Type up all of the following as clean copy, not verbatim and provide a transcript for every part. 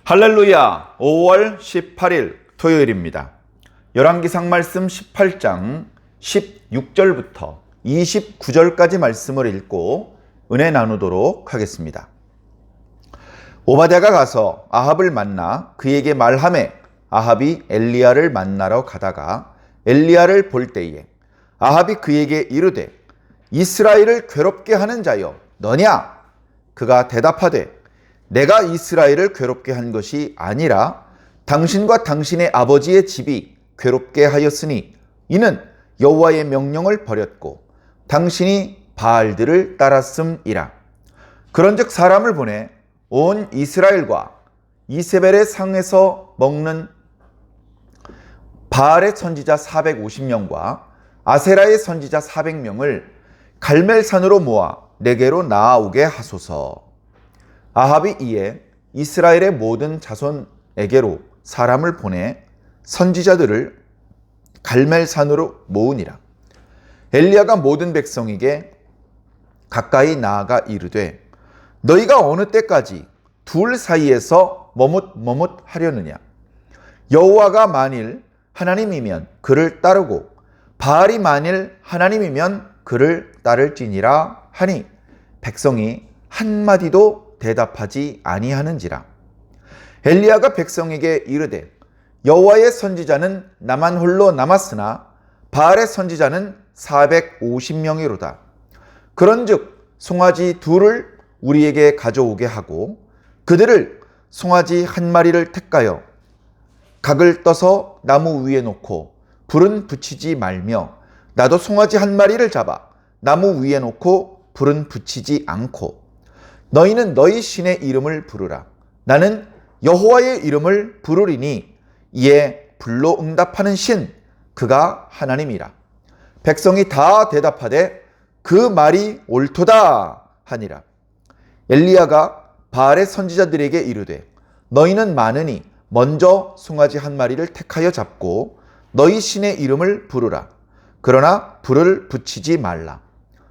할렐루야. 5월 18일 토요일입니다. 열왕기상 말씀 18장 16절부터 29절까지 말씀을 읽고 은혜 나누도록 하겠습니다. 오바댜가 가서 아합을 만나 그에게 말하매 아합이 엘리야를 만나러 가다가 엘리야를 볼 때에 아합이 그에게 이르되 이스라엘을 괴롭게 하는 자여 너냐? 그가 대답하되 내가 이스라엘을 괴롭게 한 것이 아니라 당신과 당신의 아버지의 집이 괴롭게 하였으니 이는 여호와의 명령을 버렸고 당신이 바알들을 따랐음이라. 그런즉 사람을 보내 온 이스라엘과 이세벨의 상에서 먹는 바알의 선지자 450명과 아세라의 선지자 400명을 갈멜산으로 모아 내게로 나아오게 하소서. 아합이 이에 이스라엘의 모든 자손에게로 사람을 보내 선지자들을 갈멜산으로 모으니라. 엘리야가 모든 백성에게 가까이 나아가 이르되 너희가 어느 때까지 둘 사이에서 머뭇머뭇하려느냐? 여호와가 만일 하나님이면 그를 따르고 바알이 만일 하나님이면 그를 따를지니라 하니 백성이 한마디도 대답하지 아니하는지라. 엘리야가 백성에게 이르되 여호와의 선지자는 나만 홀로 남았으나 바알의 선지자는 450명이로다. 그런즉 송아지 둘을 우리에게 가져오게 하고 그들을 송아지 한 마리를 택하여 각을 떠서 나무 위에 놓고 불은 붙이지 말며 나도 송아지 한 마리를 잡아 나무 위에 놓고 불은 붙이지 않고 너희는 너희 신의 이름을 부르라. 나는 여호와의 이름을 부르리니 이에 불로 응답하는 신 그가 하나님이라. 백성이 다 대답하되 그 말이 옳도다 하니라. 엘리야가 바알의 선지자들에게 이르되 너희는 많으니 먼저 송아지 한 마리를 택하여 잡고 너희 신의 이름을 부르라. 그러나 불을 붙이지 말라.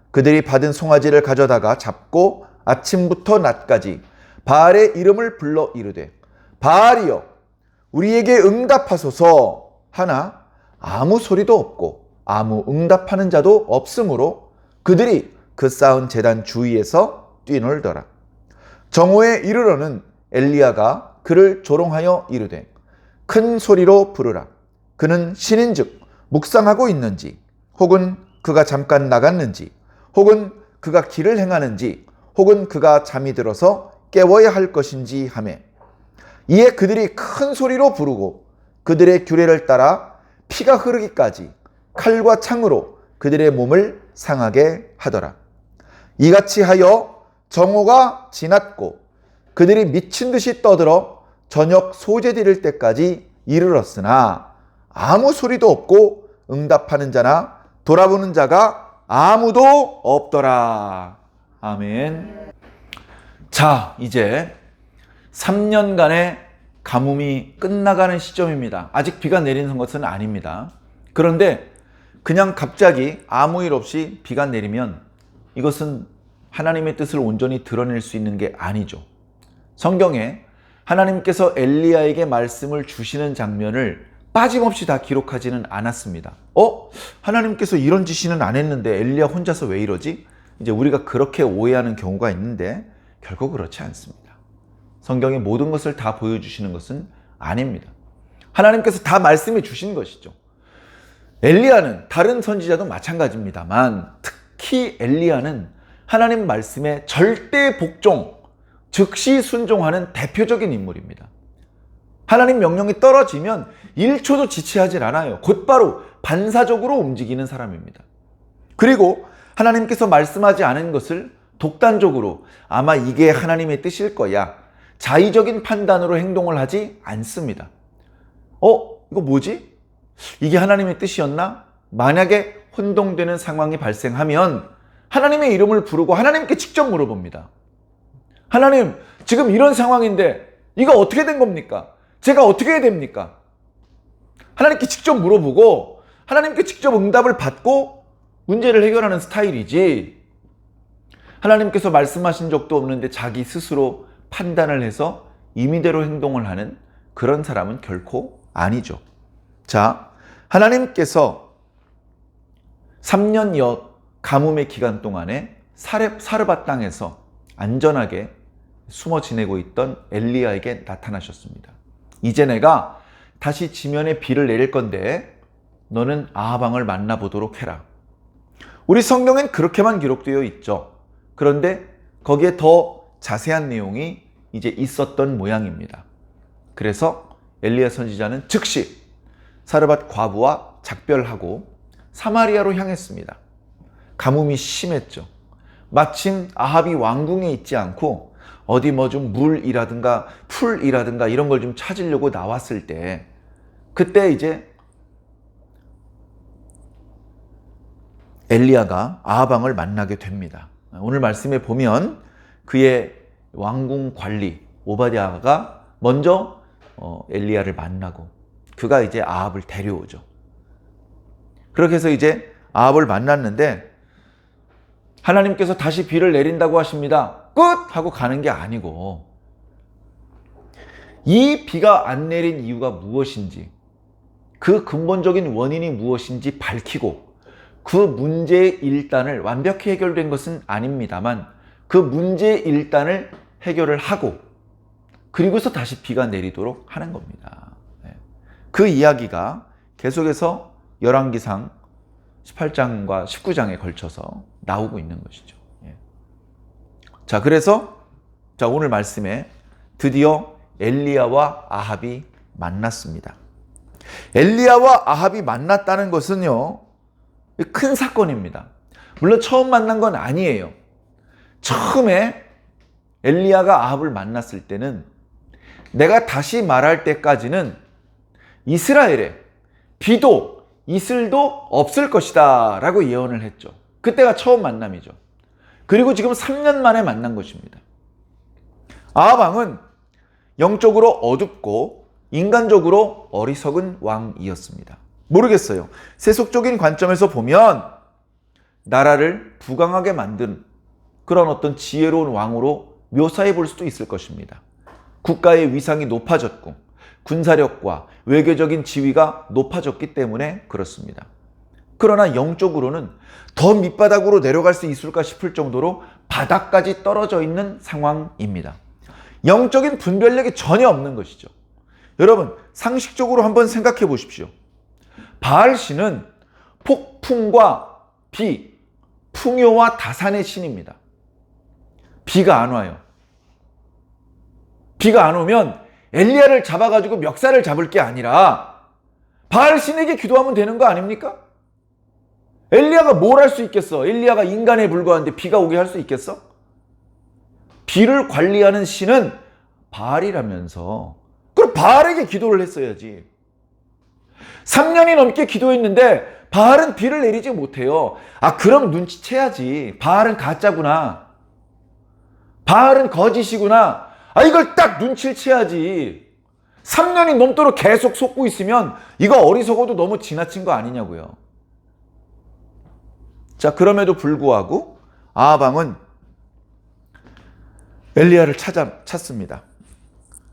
그들이 받은 송아지를 가져다가 잡고 아침부터 낮까지 바알의 이름을 불러 이르되 바알이여 우리에게 응답하소서 하나 아무 소리도 없고 아무 응답하는 자도 없으므로 그들이 그 쌓은 제단 주위에서 뛰놀더라. 정오에 이르러는 엘리야가 그를 조롱하여 이르되 큰 소리로 부르라. 그는 신인즉 묵상하고 있는지 혹은 그가 잠깐 나갔는지 혹은 그가 길을 행하는지 혹은 그가 잠이 들어서 깨워야 할 것인지 하며 이에 그들이 큰 소리로 부르고 그들의 규례를 따라 피가 흐르기까지 칼과 창으로 그들의 몸을 상하게 하더라. 이같이 하여 정오가 지났고 그들이 미친 듯이 떠들어 저녁 소재 드릴 때까지 이르렀으나 아무 소리도 없고 응답하는 자나 돌아보는 자가 아무도 없더라. 아멘. 자, 이제 3년간의 가뭄이 끝나가는 시점입니다. 아직 비가 내리는 것은 아닙니다. 그런데 그냥 갑자기 아무 일 없이 비가 내리면 이것은 하나님의 뜻을 온전히 드러낼 수 있는 게 아니죠. 성경에 하나님께서 엘리야에게 말씀을 주시는 장면을 빠짐없이 다 기록하지는 않았습니다. 하나님께서 이런 지시는 안 했는데 엘리야 혼자서 왜 이러지? 이제 우리가 그렇게 오해하는 경우가 있는데 결코 그렇지 않습니다. 성경의 모든 것을 다 보여주시는 것은 아닙니다. 하나님께서 다 말씀해 주신 것이죠. 엘리야는 다른 선지자도 마찬가지입니다만 특히 엘리야는 하나님 말씀에 절대 복종, 즉시 순종하는 대표적인 인물입니다. 하나님 명령이 떨어지면 1초도 지체하지 않아요. 곧바로 반사적으로 움직이는 사람입니다. 그리고 하나님께서 말씀하지 않은 것을 독단적으로 아마 이게 하나님의 뜻일 거야 자의적인 판단으로 행동을 하지 않습니다. 이거 뭐지? 이게 하나님의 뜻이었나? 만약에 혼동되는 상황이 발생하면 하나님의 이름을 부르고 하나님께 직접 물어봅니다. 하나님, 지금 이런 상황인데 이거 어떻게 된 겁니까? 제가 어떻게 해야 됩니까? 하나님께 직접 물어보고 하나님께 직접 응답을 받고 문제를 해결하는 스타일이지, 하나님께서 말씀하신 적도 없는데 자기 스스로 판단을 해서 임의대로 행동을 하는 그런 사람은 결코 아니죠. 자, 하나님께서 3년여 가뭄의 기간 동안에 사르밧 땅에서 안전하게 숨어 지내고 있던 엘리야에게 나타나셨습니다. 이제 내가 다시 지면에 비를 내릴 건데 너는 아합 왕을 만나보도록 해라. 우리 성경엔 그렇게만 기록되어 있죠. 그런데 거기에 더 자세한 내용이 이제 있었던 모양입니다. 그래서 엘리야 선지자는 즉시 사르밧 과부와 작별하고 사마리아로 향했습니다. 가뭄이 심했죠. 마침 아합이 왕궁에 있지 않고 어디 뭐 좀 물이라든가 풀이라든가 이런 걸 좀 찾으려고 나왔을 때, 그때 이제 엘리야가 아합 왕을 만나게 됩니다. 오늘 말씀에 보면 그의 왕궁 관리 오바댜가 먼저 엘리야를 만나고 그가 이제 아합을 데려오죠. 그렇게 해서 이제 아합을 만났는데 하나님께서 다시 비를 내린다고 하십니다. 끝! 하고 가는 게 아니고 이 비가 안 내린 이유가 무엇인지, 그 근본적인 원인이 무엇인지 밝히고 그 문제의 일단을, 완벽히 해결된 것은 아닙니다만 그 문제의 일단을 해결을 하고 그리고서 다시 비가 내리도록 하는 겁니다. 그 이야기가 계속해서 열왕기상 18장과 19장에 걸쳐서 나오고 있는 것이죠. 자, 그래서 오늘 말씀에 드디어 엘리야와 아합이 만났습니다. 엘리야와 아합이 만났다는 것은요, 큰 사건입니다. 물론 처음 만난 건 아니에요. 처음에 엘리야가 아합을 만났을 때는 내가 다시 말할 때까지는 이스라엘에 비도 이슬도 없을 것이다 라고 예언을 했죠. 그때가 처음 만남이죠. 그리고 지금 3년 만에 만난 것입니다. 아합 왕은 영적으로 어둡고 인간적으로 어리석은 왕이었습니다. 모르겠어요. 세속적인 관점에서 보면 나라를 부강하게 만든 그런 어떤 지혜로운 왕으로 묘사해 볼 수도 있을 것입니다. 국가의 위상이 높아졌고 군사력과 외교적인 지위가 높아졌기 때문에 그렇습니다. 그러나 영적으로는 더 밑바닥으로 내려갈 수 있을까 싶을 정도로 바닥까지 떨어져 있는 상황입니다. 영적인 분별력이 전혀 없는 것이죠. 여러분, 상식적으로 한번 생각해 보십시오. 바알신은 폭풍과 비, 풍요와 다산의 신입니다. 비가 안 와요. 비가 안 오면 엘리야를 잡아가지고 멱살을 잡을 게 아니라 바알신에게 기도하면 되는 거 아닙니까? 엘리야가 뭘 할 수 있겠어? 엘리야가 인간에 불과한데 비가 오게 할 수 있겠어? 비를 관리하는 신은 바알이라면서, 그럼 바알에게 기도를 했어야지. 3년이 넘게 기도했는데 바알은 비를 내리지 못해요. 아, 그럼 눈치채야지. 바알은 가짜구나. 바알은 거짓이구나. 아, 이걸 딱 눈치를 채야지. 3년이 넘도록 계속 속고 있으면 이거 어리석어도 너무 지나친 거 아니냐고요. 자, 그럼에도 불구하고 아합 왕은 엘리야를 찾습니다.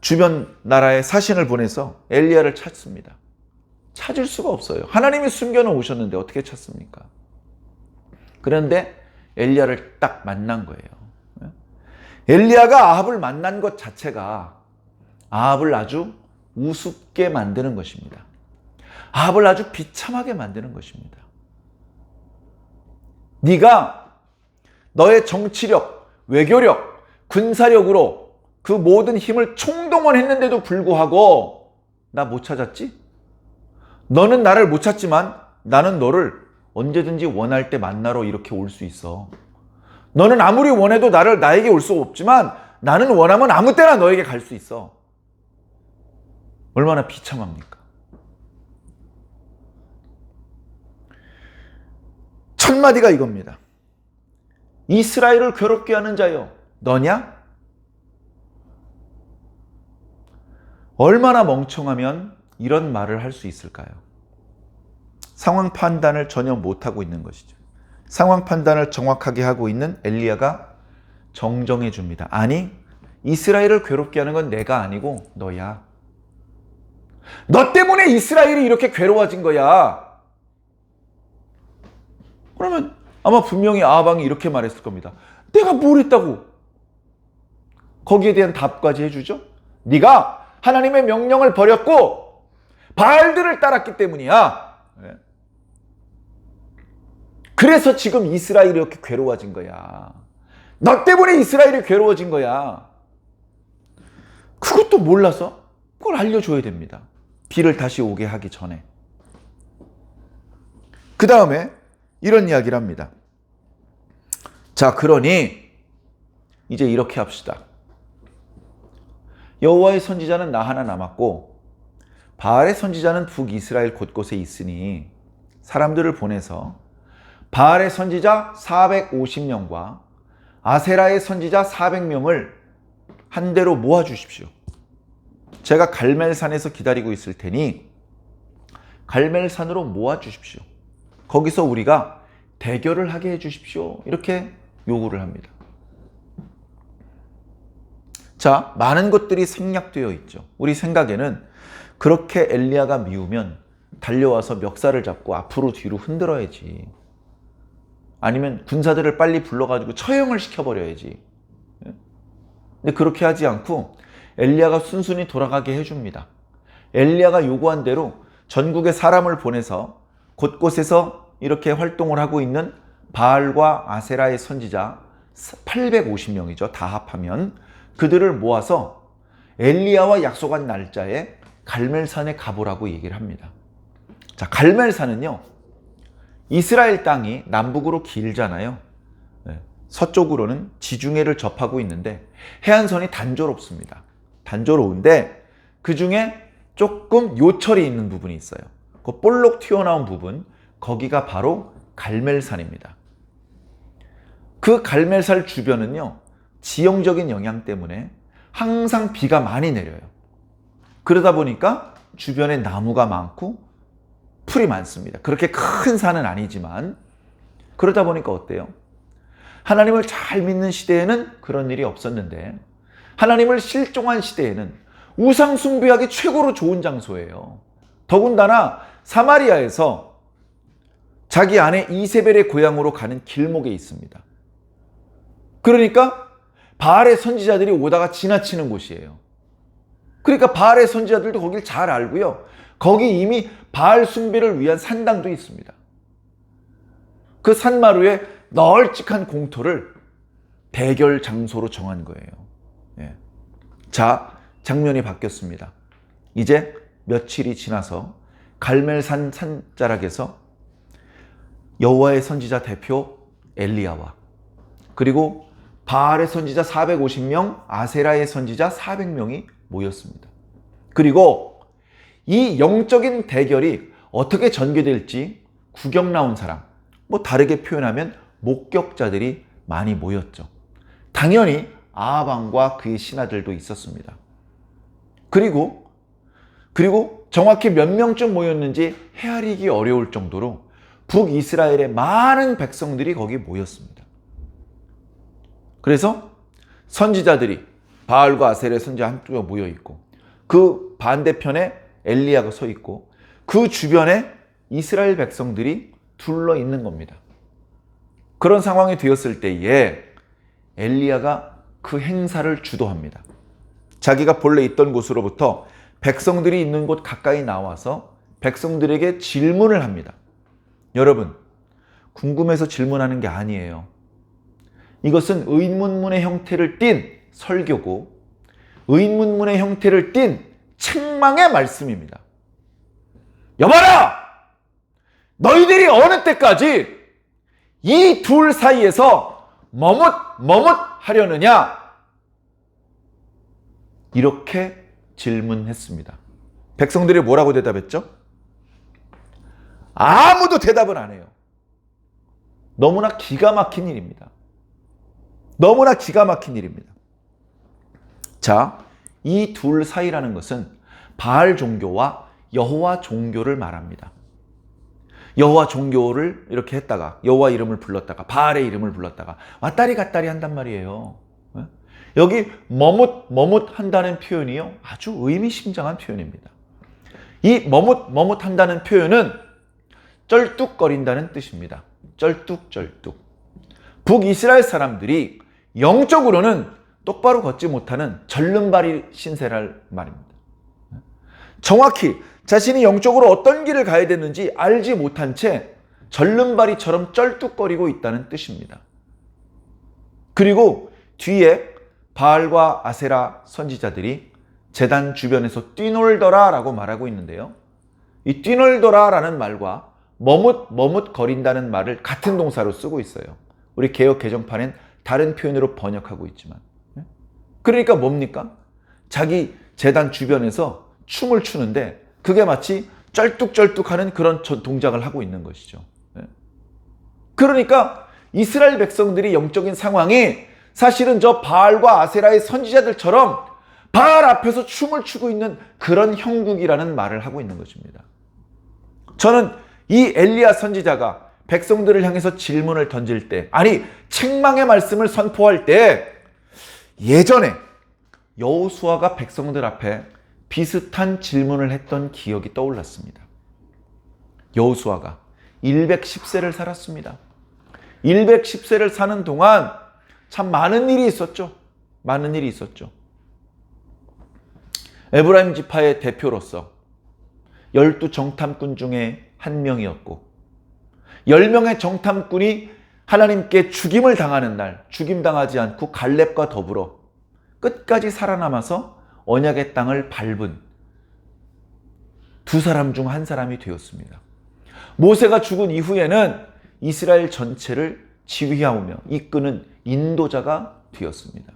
주변 나라에 사신을 보내서 엘리야를 찾습니다. 찾을 수가 없어요. 하나님이 숨겨놓으셨는데 어떻게 찾습니까? 그런데 엘리야를 딱 만난 거예요. 엘리야가 아합을 만난 것 자체가 아합을 아주 우습게 만드는 것입니다. 아합을 아주 비참하게 만드는 것입니다. 네가 너의 정치력, 외교력, 군사력으로 그 모든 힘을 총동원했는데도 불구하고 나 못 찾았지? 너는 나를 못 찾지만 나는 너를 언제든지 원할 때 만나러 이렇게 올 수 있어. 너는 아무리 원해도 나에게 올 수 없지만 나는 원하면 아무 때나 너에게 갈 수 있어. 얼마나 비참합니까? 첫 마디가 이겁니다. 이스라엘을 괴롭게 하는 자여, 너냐? 얼마나 멍청하면 이런 말을 할 수 있을까요? 상황 판단을 전혀 못하고 있는 것이죠. 상황 판단을 정확하게 하고 있는 엘리야가 정정해 줍니다. 아니, 이스라엘을 괴롭게 하는 건 내가 아니고 너야. 너 때문에 이스라엘이 이렇게 괴로워진 거야. 그러면 아마 분명히 아합 왕이 이렇게 말했을 겁니다. 내가 뭘 했다고? 거기에 대한 답까지 해주죠. 네가 하나님의 명령을 버praw고 바알들을 따랐기 때문이야. 그래서 지금 이스라엘이 이렇게 괴로워진 거야. 너 때문에 이스라엘이 괴로워진 거야. 그것도 몰라서 그걸 알려줘야 됩니다. 비를 다시 오게 하기 전에. 그 다음에 이런 이야기를 합니다. 자, 그러니 이제 이렇게 합시다. 여호와의 선지자는 나 하나 남았고 바알의 선지자는 북이스라엘 곳곳에 있으니 사람들을 보내서 바알의 선지자 450명과 아세라의 선지자 400명을 한 대로 모아주십시오. 제가 갈멜산에서 기다리고 있을 테니 갈멜산으로 모아주십시오. 거기서 우리가 대결을 하게 해주십시오. 이렇게 요구를 합니다. 자, 많은 것들이 생략되어 있죠. 우리 생각에는 그렇게 엘리야가 미우면 달려와서 멱살을 잡고 앞으로 뒤로 흔들어야지. 아니면 군사들을 빨리 불러가지고 처형을 시켜버려야지. 근데 그렇게 하지 않고 엘리야가 순순히 돌아가게 해줍니다. 엘리야가 요구한 대로 전국에 사람을 보내서 곳곳에서 이렇게 활동을 하고 있는 바알과 아세라의 선지자 850명이죠. 다 합하면 그들을 모아서 엘리야와 약속한 날짜에 갈멜산에 가보라고 얘기를 합니다. 자, 갈멜산은요, 이스라엘 땅이 남북으로 길잖아요. 서쪽으로는 지중해를 접하고 있는데 해안선이 단조롭습니다. 단조로운데 그 중에 조금 요철이 있는 부분이 있어요. 그 볼록 튀어나온 부분, 거기가 바로 갈멜산입니다. 그 갈멜산 주변은요, 지형적인 영향 때문에 항상 비가 많이 내려요. 그러다 보니까 주변에 나무가 많고 풀이 많습니다. 그렇게 큰 산은 아니지만 그러다 보니까 어때요? 하나님을 잘 믿는 시대에는 그런 일이 없었는데 하나님을 실종한 시대에는 우상 숭배하기 최고로 좋은 장소예요. 더군다나 사마리아에서 자기 아내 이세벨의 고향으로 가는 길목에 있습니다. 그러니까 바알의 선지자들이 오다가 지나치는 곳이에요. 그러니까 바알의 선지자들도 거길 잘 알고요. 거기 이미 바알 숭배를 위한 산당도 있습니다. 그 산마루에 널찍한 공터를 대결 장소로 정한 거예요. 예. 자, 장면이 바뀌었습니다. 이제 며칠이 지나서 갈멜산 산자락에서 여호와의 선지자 대표 엘리야와 그리고 바알의 선지자 450명, 아세라의 선지자 400명이 모였습니다. 그리고 이 영적인 대결이 어떻게 전개될지 구경 나온 사람, 뭐 다르게 표현하면 목격자들이 많이 모였죠. 당연히 아합 왕과 그의 신하들도 있었습니다. 그리고 정확히 몇 명쯤 모였는지 헤아리기 어려울 정도로 북이스라엘의 많은 백성들이 거기 모였습니다. 그래서 선지자들이 바알과 아셀의 선지자 한쪽에 모여 있고 그 반대편에 엘리야가 서 있고 그 주변에 이스라엘 백성들이 둘러 있는 겁니다. 그런 상황이 되었을 때에 엘리야가 그 행사를 주도합니다. 자기가 본래 있던 곳으로부터 백성들이 있는 곳 가까이 나와서 백성들에게 질문을 합니다. 여러분, 궁금해서 질문하는 게 아니에요. 이것은 의문문의 형태를 띤 설교고 의문문의 형태를 띤 책망의 말씀입니다. 여봐라! 너희들이 어느 때까지 이 둘 사이에서 머뭇하려느냐? 이렇게 질문했습니다. 백성들이 뭐라고 대답했죠? 아무도 대답을 안 해요. 너무나 기가 막힌 일입니다. 너무나 기가 막힌 일입니다. 자, 이 둘 사이라는 것은 바알 종교와 여호와 종교를 말합니다. 여호와 종교를 이렇게 했다가 여호와 이름을 불렀다가 바알의 이름을 불렀다가 왔다리 갔다리 한단 말이에요. 여기 머뭇한다는 표현이요, 아주 의미심장한 표현입니다. 이 머뭇한다는 표현은 쩔뚝거린다는 뜻입니다. 쩔뚝쩔뚝. 북이스라엘 사람들이 영적으로는 똑바로 걷지 못하는 절름발이 신세랄 말입니다. 정확히 자신이 영적으로 어떤 길을 가야 되는지 알지 못한 채 절름발이처럼 쩔뚝거리고 있다는 뜻입니다. 그리고 뒤에 바알과 아세라 선지자들이 제단 주변에서 뛰놀더라 라고 말하고 있는데요. 이 뛰놀더라 라는 말과 머뭇거린다는 말을 같은 동사로 쓰고 있어요. 우리 개역 개정판엔 다른 표현으로 번역하고 있지만. 그러니까 뭡니까? 자기 제단 주변에서 춤을 추는데 그게 마치 쩔뚝쩔뚝하는 그런 동작을 하고 있는 것이죠. 그러니까 이스라엘 백성들이 영적인 상황이 사실은 저 바알과 아세라의 선지자들처럼 바알 앞에서 춤을 추고 있는 그런 형국이라는 말을 하고 있는 것입니다. 저는 이 엘리야 선지자가 백성들을 향해서 질문을 던질 때, 아니 책망의 말씀을 선포할 때 예전에 여호수아가 백성들 앞에 비슷한 질문을 했던 기억이 떠올랐습니다. 여호수아가 110세를 살았습니다. 110세를 사는 동안 참 많은 일이 있었죠. 많은 일이 있었죠. 에브라임 지파의 대표로서 12 정탐꾼 중에 한 명이었고 10명의 정탐꾼이 하나님께 죽임을 당하는 날 죽임당하지 않고 갈렙과 더불어 끝까지 살아남아서 언약의 땅을 밟은 두 사람 중 한 사람이 되었습니다. 모세가 죽은 이후에는 이스라엘 전체를 지휘하며 이끄는 인도자가 되었습니다.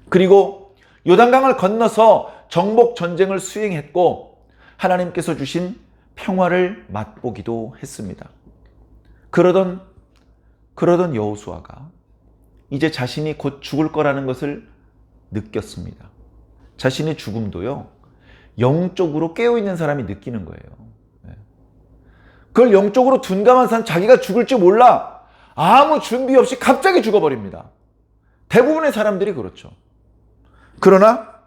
그리고 요단강을 건너서 정복 전쟁을 수행했고 하나님께서 주신 평화를 맛보기도 했습니다. 그러던 여호수아가 이제 자신이 곧 죽을 거라는 것을 느꼈습니다. 자신의 죽음도요, 영적으로 깨어있는 사람이 느끼는 거예요. 그걸 영적으로 둔감한 사람, 자기가 죽을 줄 몰라 아무 준비 없이 갑자기 죽어버립니다. 대부분의 사람들이 그렇죠. 그러나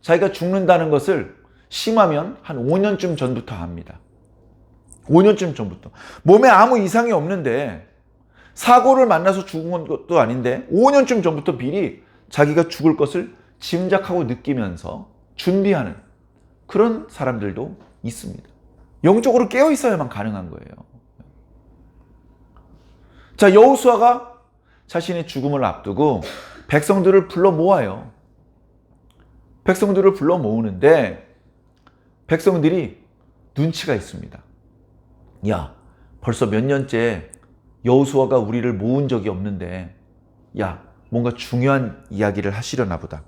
자기가 죽는다는 것을 심하면 한 5년쯤 전부터 압니다. 5년쯤 전부터. 몸에 아무 이상이 없는데 사고를 만나서 죽은 것도 아닌데 5년쯤 전부터 미리 자기가 죽을 것을 짐작하고 느끼면서 준비하는 그런 사람들도 있습니다. 영적으로 깨어 있어야만 가능한 거예요. 자, 여호수아가 자신의 죽음을 앞두고 백성들을 불러 모아요. 백성들을 불러 모으는데 백성들이 눈치가 있습니다. 야, 벌써 몇 년째 여호수아가 우리를 모은 적이 없는데 야, 뭔가 중요한 이야기를 하시려나 보다.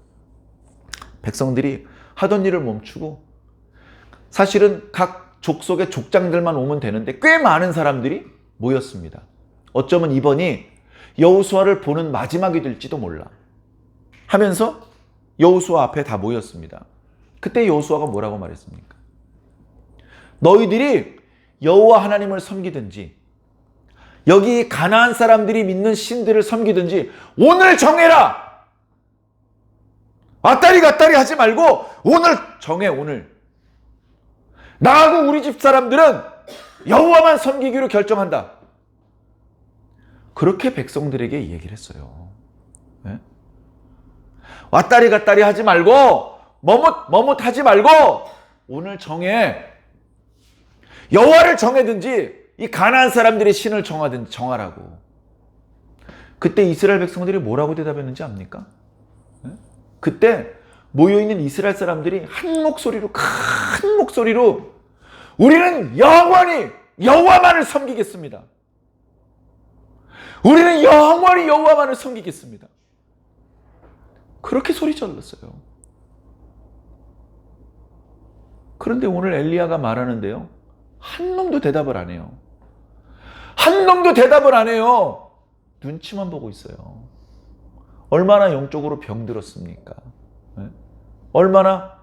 백성들이 하던 일을 멈추고 사실은 각 족속의 족장들만 오면 되는데 꽤 많은 사람들이 모였습니다. 어쩌면 이번이 여호수아를 보는 마지막이 될지도 몰라 하면서 여호수아 앞에 다 모였습니다. 그때 여호수아가 뭐라고 말했습니까? 너희들이 여호와 하나님을 섬기든지 여기 가나안 사람들이 믿는 신들을 섬기든지 오늘 정해라. 왔다리 갔다리 하지 말고 오늘 정해. 오늘 나하고 우리 집 사람들은 여호와만 섬기기로 결정한다. 그렇게 백성들에게 얘기를 했어요. 네? 왔다리 갔다리 하지 말고 머뭇하지 말고 오늘 정해. 여호와를 정해든지 이 가나안 사람들이 신을 정하든지 정하라고. 그때 이스라엘 백성들이 뭐라고 대답했는지 압니까? 네? 그때 모여있는 이스라엘 사람들이 한 목소리로, 큰 목소리로 우리는 영원히 여호와만을 섬기겠습니다. 우리는 영원히 여호와만을 섬기겠습니다. 그렇게 소리 질렀어요. 그런데 오늘 엘리야가 말하는데요, 한 놈도 대답을 안 해요. 한 놈도 대답을 안 해요. 눈치만 보고 있어요. 얼마나 영적으로 병들었습니까? 네? 얼마나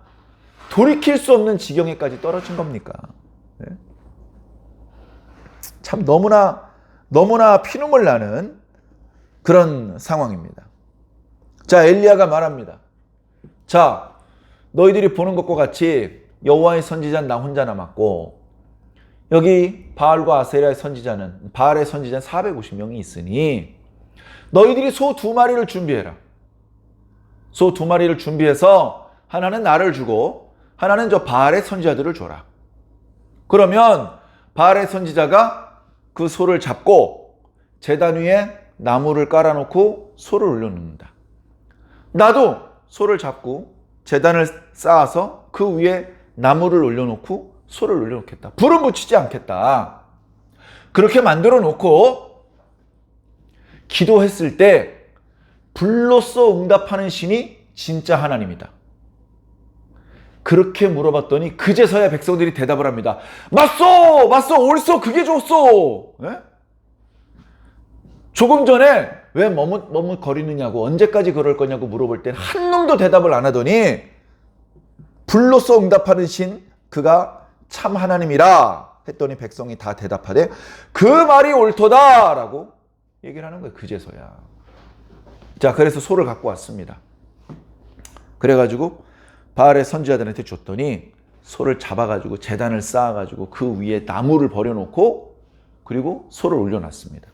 돌이킬 수 없는 지경에까지 떨어진 겁니까? 네? 참 너무나 피눈물 나는 그런 상황입니다. 자, 엘리야가 말합니다. 자, 너희들이 보는 것과 같이 여호와의 선지자는 나 혼자 남았고 여기 바알과 아세라의 선지자는 바알의 선지자는 450명이 있으니 너희들이 소 2마리를 준비해라. 소 2마리를 준비해서 하나는 나를 주고 하나는 저 바알의 선지자들을 줘라. 그러면 바알의 선지자가 그 소를 잡고 제단 위에 나무를 깔아놓고 소를 올려놓는다. 나도 소를 잡고 제단을 쌓아서 그 위에 나무를 올려놓고 소를 올려놓겠다. 불은 붙이지 않겠다. 그렇게 만들어 놓고 기도했을 때 불로써 응답하는 신이 진짜 하나님이다. 그렇게 물어봤더니 그제서야 백성들이 대답을 합니다. 맞소! 옳소! 그게 좋소! 네? 조금 전에 왜 머뭇거리느냐고 언제까지 그럴 거냐고 물어볼 땐 한 놈도 대답을 안 하더니 불로써 응답하는 신 그가 참 하나님이라 했더니 백성이 다 대답하되 그 말이 옳도다 라고 얘기를 하는 거예요. 그제서야. 자, 그래서 소를 갖고 왔습니다. 그래가지고 바알의 선지자들한테 줬더니 소를 잡아가지고 제단을 쌓아가지고 그 위에 나무를 버려놓고 그리고 소를 올려놨습니다.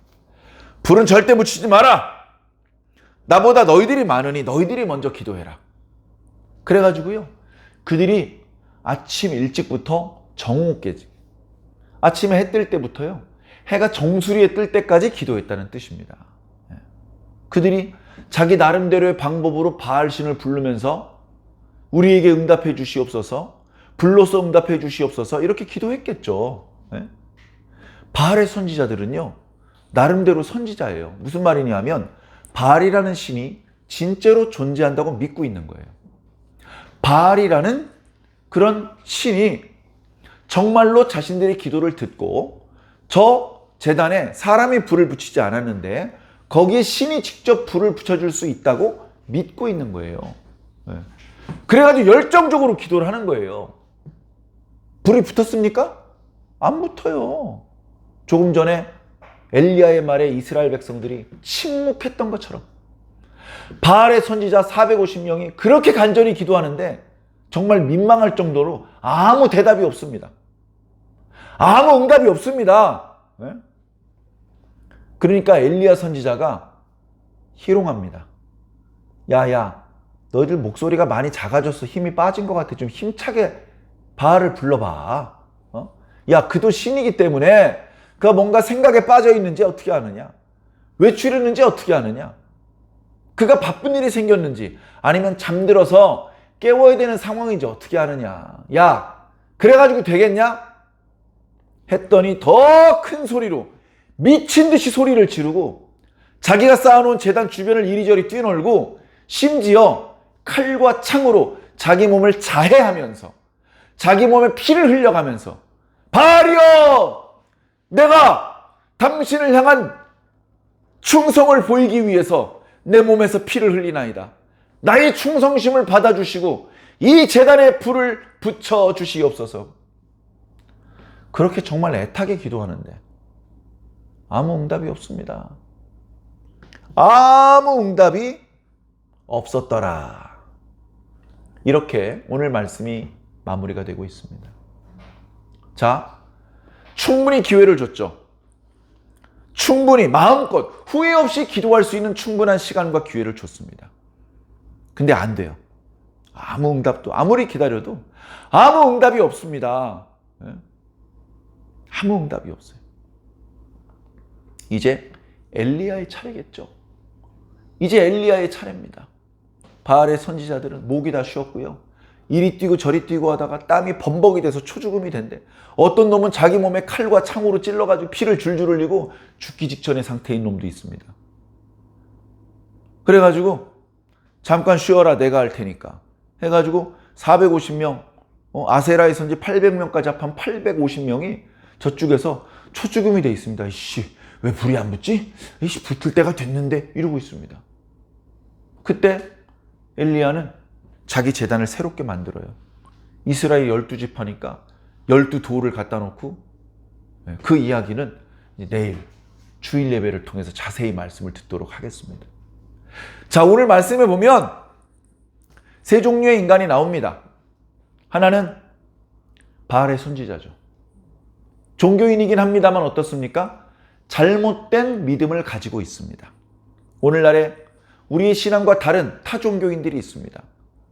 불은 절대 붙이지 마라. 나보다 너희들이 많으니 너희들이 먼저 기도해라. 그래가지고요. 그들이 아침 일찍부터 정오까지 아침에 해 뜰 때부터요. 해가 정수리에 뜰 때까지 기도했다는 뜻입니다. 그들이 자기 나름대로의 방법으로 바알신을 부르면서 우리에게 응답해 주시옵소서, 불로써 응답해 주시옵소서 이렇게 기도했겠죠. 바알의 선지자들은요. 나름대로 선지자예요. 무슨 말이냐면 바알이라는 신이 진짜로 존재한다고 믿고 있는 거예요. 바알이라는 그런 신이 정말로 자신들의 기도를 듣고 저 제단에 사람이 불을 붙이지 않았는데 거기에 신이 직접 불을 붙여줄 수 있다고 믿고 있는 거예요. 그래가지고 열정적으로 기도를 하는 거예요. 불이 붙었습니까? 안 붙어요. 조금 전에 엘리야의 말에 이스라엘 백성들이 침묵했던 것처럼 바알의 선지자 450명이 그렇게 간절히 기도하는데 정말 민망할 정도로 아무 대답이 없습니다. 아무 응답이 없습니다. 그러니까 엘리야 선지자가 희롱합니다. 야야, 너희들 목소리가 많이 작아졌어. 힘이 빠진 것 같아. 좀 힘차게 바알을 불러봐. 야, 그도 신이기 때문에 그가 뭔가 생각에 빠져 있는지 어떻게 아느냐? 외출했는지 어떻게 아느냐? 그가 바쁜 일이 생겼는지 아니면 잠들어서 깨워야 되는 상황인지 어떻게 아느냐? 야, 그래가지고 되겠냐? 했더니 더 큰 소리로 미친 듯이 소리를 지르고 자기가 쌓아놓은 제단 주변을 이리저리 뛰놀고 심지어 칼과 창으로 자기 몸을 자해하면서 자기 몸에 피를 흘려가면서 바알이여! 내가 당신을 향한 충성을 보이기 위해서 내 몸에서 피를 흘리나이다. 나의 충성심을 받아주시고 이 제단에 불을 붙여주시옵소서. 그렇게 정말 애타게 기도하는데 아무 응답이 없습니다. 아무 응답이 없었더라. 이렇게 오늘 말씀이 마무리가 되고 있습니다. 자, 충분히 기회를 줬죠. 충분히 마음껏 후회 없이 기도할 수 있는 충분한 시간과 기회를 줬습니다. 근데 안 돼요. 아무 응답도 아무리 기다려도 아무 응답이 없습니다. 아무 응답이 없어요. 이제 엘리야의 차례겠죠. 이제 엘리야의 차례입니다. 바알의 선지자들은 목이 다 쉬었고요. 이리 뛰고 저리 뛰고 하다가 땀이 범벅이 돼서 초죽음이 된대. 어떤 놈은 자기 몸에 칼과 창으로 찔러가지고 피를 줄줄 흘리고 죽기 직전의 상태인 놈도 있습니다. 그래가지고 잠깐 쉬어라 내가 할 테니까 해가지고 450명 아세라의 선지 800명까지 합한 850명이 저쪽에서 초죽음이 돼 있습니다. 이씨, 왜 불이 안 붙지? 이씨, 붙을 때가 됐는데 이러고 있습니다. 그때 엘리야는 자기 제단을 새롭게 만들어요. 이스라엘 12지파니까 12돌을 갖다 놓고 그 이야기는 내일 주일 예배를 통해서 자세히 말씀을 듣도록 하겠습니다. 자, 오늘 말씀에 보면 세 종류의 인간이 나옵니다. 하나는 바알의 선지자죠. 종교인이긴 합니다만 어떻습니까? 잘못된 믿음을 가지고 있습니다. 오늘날에 우리의 신앙과 다른 타 종교인들이 있습니다.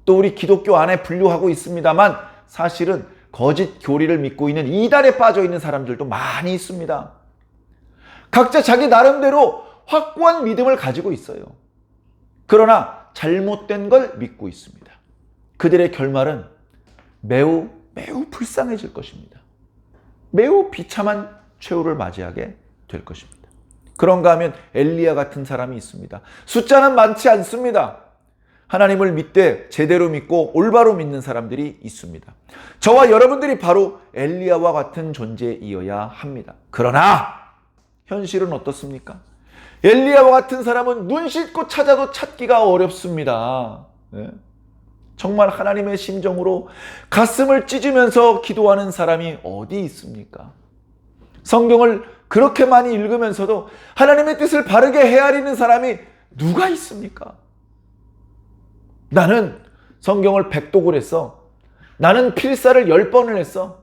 또 우리 기독교 안에 분류하고 있습니다만 사실은 거짓 교리를 믿고 있는 이단에 빠져 있는 사람들도 많이 있습니다. 각자 자기 나름대로 확고한 믿음을 가지고 있어요. 그러나 잘못된 걸 믿고 있습니다. 그들의 결말은 매우 불쌍해질 것입니다. 매우 비참한 최후를 맞이하게 될 것입니다. 그런가 하면 엘리야 같은 사람이 있습니다. 숫자는 많지 않습니다. 하나님을 믿되 제대로 믿고 올바로 믿는 사람들이 있습니다. 저와 여러분들이 바로 엘리야와 같은 존재이어야 합니다. 그러나 현실은 어떻습니까? 엘리야와 같은 사람은 눈 씻고 찾아도 찾기가 어렵습니다. 정말 하나님의 심정으로 가슴을 찢으면서 기도하는 사람이 어디 있습니까? 성경을 그렇게 많이 읽으면서도 하나님의 뜻을 바르게 헤아리는 사람이 누가 있습니까? 나는 성경을 100독을 했어. 나는 필사를 10번을 했어.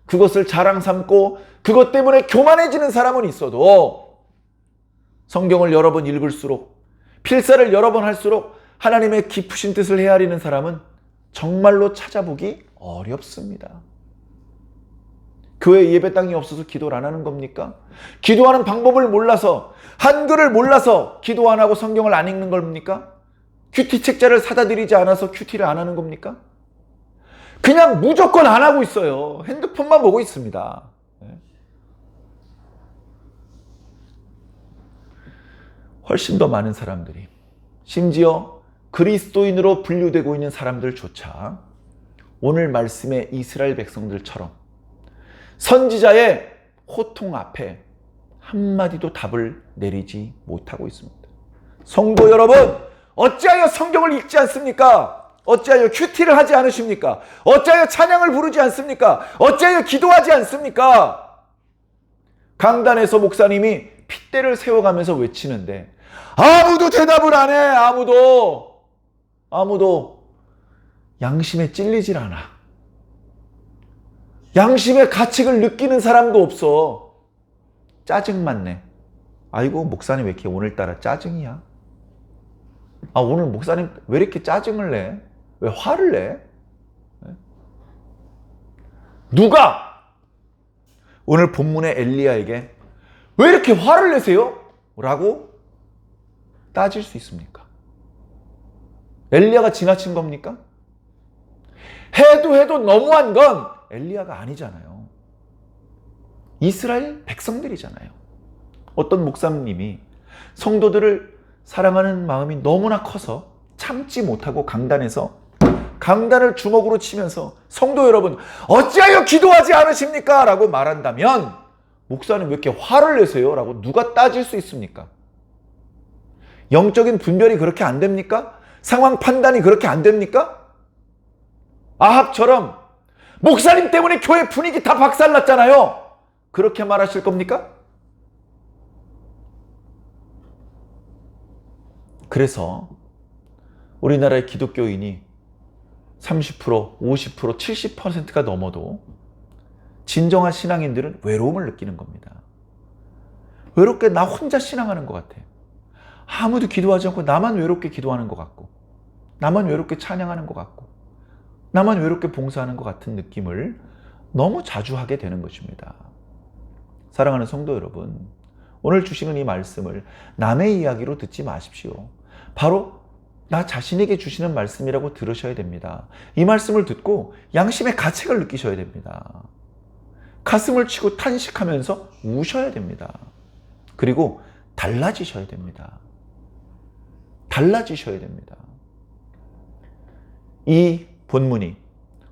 그것을 자랑 삼고 그것 때문에 교만해지는 사람은 있어도 성경을 여러 번 읽을수록 필사를 여러 번 할수록 하나님의 깊으신 뜻을 헤아리는 사람은 정말로 찾아보기 어렵습니다. 교회 예배당이 없어서 기도를 안 하는 겁니까? 기도하는 방법을 몰라서, 한글을 몰라서 기도 안 하고 성경을 안 읽는 겁니까? 큐티 책자를 사다 드리지 않아서 큐티를 안 하는 겁니까? 그냥 무조건 안 하고 있어요. 핸드폰만 보고 있습니다. 훨씬 더 많은 사람들이, 심지어 그리스도인으로 분류되고 있는 사람들조차 오늘 말씀의 이스라엘 백성들처럼 선지자의 호통 앞에 한마디도 답을 내리지 못하고 있습니다. 성도 여러분, 어찌하여 성경을 읽지 않습니까? 어찌하여 큐티를 하지 않으십니까? 어찌하여 찬양을 부르지 않습니까? 어찌하여 기도하지 않습니까? 강단에서 목사님이 핏대를 세워가면서 외치는데 아무도 대답을 안 해. 아무도 양심에 찔리질 않아. 양심의 가책을 느끼는 사람도 없어. 짜증만 내. 아이고, 목사님 왜 이렇게 오늘따라 짜증이야? 오늘 목사님 왜 이렇게 짜증을 내? 왜 화를 내? 누가 오늘 본문의 엘리야에게 왜 이렇게 화를 내세요? 라고 따질 수 있습니까? 엘리야가 지나친 겁니까? 해도 너무한 건 엘리야가 아니잖아요. 이스라엘 백성들이잖아요. 어떤 목사님이 성도들을 사랑하는 마음이 너무나 커서 참지 못하고 강단을 주먹으로 치면서 성도 여러분 어찌하여 기도하지 않으십니까? 라고 말한다면 목사님 왜 이렇게 화를 내세요? 라고 누가 따질 수 있습니까? 영적인 분별이 그렇게 안 됩니까? 상황 판단이 그렇게 안 됩니까? 아합처럼 목사님 때문에 교회 분위기 다 박살났잖아요. 그렇게 말하실 겁니까? 그래서 우리나라의 기독교인이 30%, 50%, 70%가 넘어도 진정한 신앙인들은 외로움을 느끼는 겁니다. 외롭게 나 혼자 신앙하는 것 같아. 아무도 기도하지 않고 나만 외롭게 기도하는 것 같고, 나만 외롭게 찬양하는 것 같고, 나만 외롭게 봉사하는 것 같은 느낌을 너무 자주 하게 되는 것입니다. 사랑하는 성도 여러분, 오늘 주시는 이 말씀을 남의 이야기로 듣지 마십시오. 바로 나 자신에게 주시는 말씀이라고 들으셔야 됩니다. 이 말씀을 듣고 양심의 가책을 느끼셔야 됩니다. 가슴을 치고 탄식하면서 우셔야 됩니다. 그리고 달라지셔야 됩니다. 달라지셔야 됩니다. 이 본문이,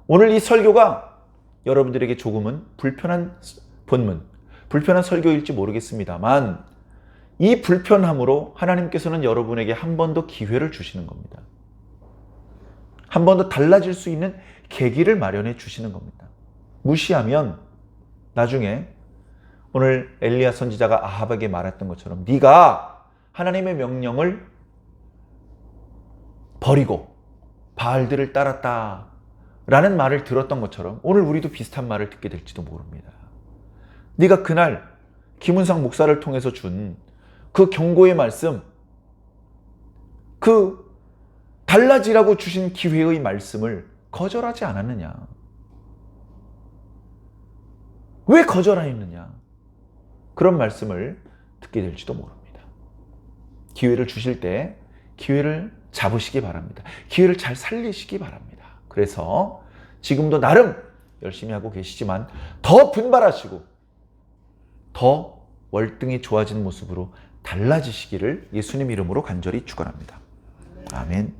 오늘 이 설교가 여러분들에게 조금은 불편한 본문, 불편한 설교일지 모르겠습니다만 이 불편함으로 하나님께서는 여러분에게 한 번 더 기회를 주시는 겁니다. 한 번 더 달라질 수 있는 계기를 마련해 주시는 겁니다. 무시하면 나중에 오늘 엘리야 선지자가 아합에게 말했던 것처럼 네가 하나님의 명령을 버리고 바알들을 따랐다 라는 말을 들었던 것처럼 오늘 우리도 비슷한 말을 듣게 될지도 모릅니다. 네가 그날 김은상 목사를 통해서 준 그 경고의 말씀, 그 달라지라고 주신 기회의 말씀을 거절하지 않았느냐? 왜 거절하였느냐? 그런 말씀을 듣게 될지도 모릅니다. 기회를 주실 때 기회를 잡으시기 바랍니다. 기회를 잘 살리시기 바랍니다. 그래서 지금도 나름 열심히 하고 계시지만 더 분발하시고 더 월등히 좋아진 모습으로 달라지시기를 예수님 이름으로 간절히 축원합니다. 아멘.